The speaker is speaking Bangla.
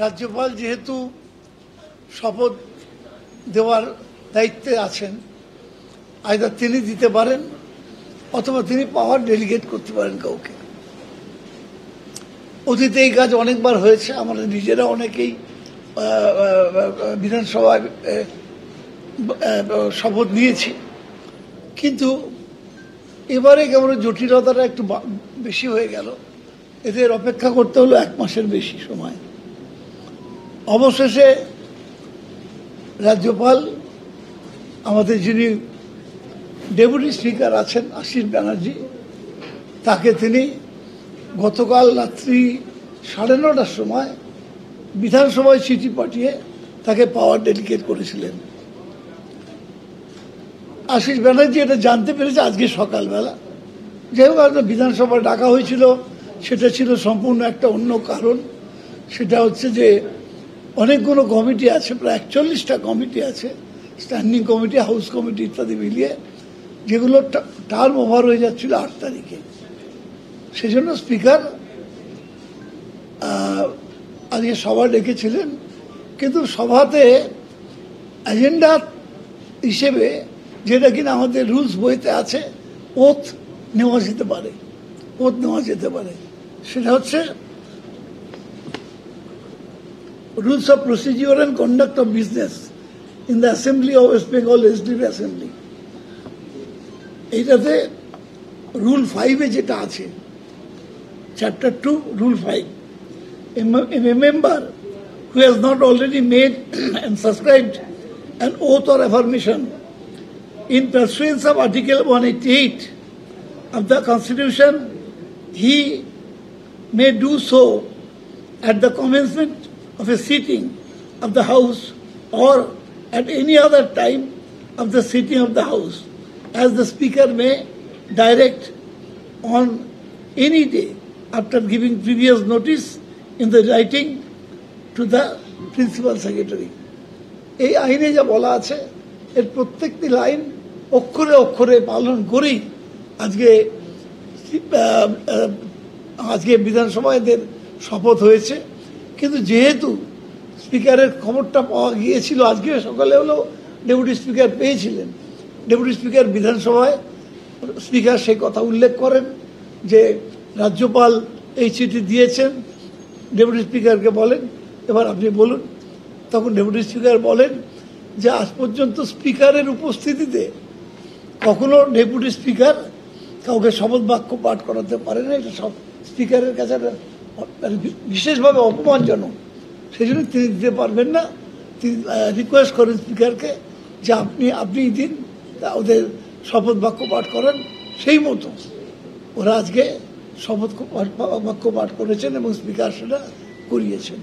রাজ্যপাল যেহেতু শপথ দেওয়ার দায়িত্বে আছেন, আইদার তিনি দিতে পারেন অথবা তিনি পাওয়ার ডেলিগেট করতে পারেন কাউকে। অতীতে এই কাজ অনেকবার হয়েছে, আমাদের নিজেরা অনেকেই বিধানসভায় শপথ নিয়েছি, কিন্তু এবারে কেমন জটিলতাটা একটু বেশি হয়ে গেল। এদের অপেক্ষা করতে হলো 1 মাসের বেশি সময়। অবশেষে রাজ্যপাল আমাদের যিনি ডেপুটি স্পিকার আছেন আশিস ব্যানার্জি, তাকে তিনি গতকাল রাত্রি 9:30টার সময় বিধানসভায় চিঠি পাঠিয়ে তাকে পাওয়ার ডেলিগেট করেছিলেন। আশিস ব্যানার্জি এটা জানতে পেরেছে আজকে সকালবেলা। যেহেতু বিধানসভায় ডাকা হয়েছিল, সেটা ছিল সম্পূর্ণ একটা অন্য কারণ। সেটা হচ্ছে যে অনেকগুলো কমিটি আছে, প্রায় 41টা কমিটি আছে, স্ট্যান্ডিং কমিটি, হাউস কমিটি ইত্যাদি মিলিয়ে, যেগুলো টার্ম ওভার হয়ে যাচ্ছিল 8 তারিখে। সেজন্য স্পিকার আজকে সভা ডেকেছিলেন, কিন্তু সভাতে এজেন্ডা হিসেবে যেটা কিনা আমাদের রুলস বইতে আছে, ওথ নেওয়া যেতে পারে। সেটা হচ্ছে rules of procedure and conduct of business in the Assembly of West Bengal Legislative Assembly. এইটাতে রুল 5-এ যেটা আছে, chapter 2, rule 5, a member who has not already made and subscribed an oath or affirmation in pursuance of Article 188 of the Constitution, he may do so at the commencement of a sitting of the House or at any other time of the sitting of the House, as the Speaker may direct on any day after giving previous notice in the writing to the Principal Secretary. এই আইনে যা বলা আছে, এর প্রত্যেকটি লাইন অক্ষরে অক্ষরে পালন করেই আজকে বিধানসভায় এদের শপথ হয়েছে। কিন্তু যেহেতু স্পিকারের খবরটা পাওয়া গিয়েছিল আজকে সকালে, হলো ডেপুটি স্পিকার পেয়েছিলেন, ডেপুটি স্পিকার বিধানসভায় স্পিকার সেই কথা উল্লেখ করেন যে রাজ্যপাল এই চিঠি দিয়েছেন, ডেপুটি স্পিকারকে বলেন এবার আপনি বলুন। তখন ডেপুটি স্পিকার বলেন যে আজ পর্যন্ত স্পিকারের উপস্থিতিতে কখনো ডেপুটি স্পিকার কাউকে শপথ বাক্য পাঠ করাতে পারে না। এটা সব স্পিকারের কাছে বিশেষভাবে অপমানজনক, সেই জন্য তিনি দিতে পারবেন না। তিনি রিকোয়েস্ট করেন স্পিকারকে যে আপনি দিন, ওদের শপথ বাক্য পাঠ করেন। সেই মতো ওরা আজকে শপথ বাক্য পাঠ করেছেন এবং স্পিকার সেটা করিয়েছেন।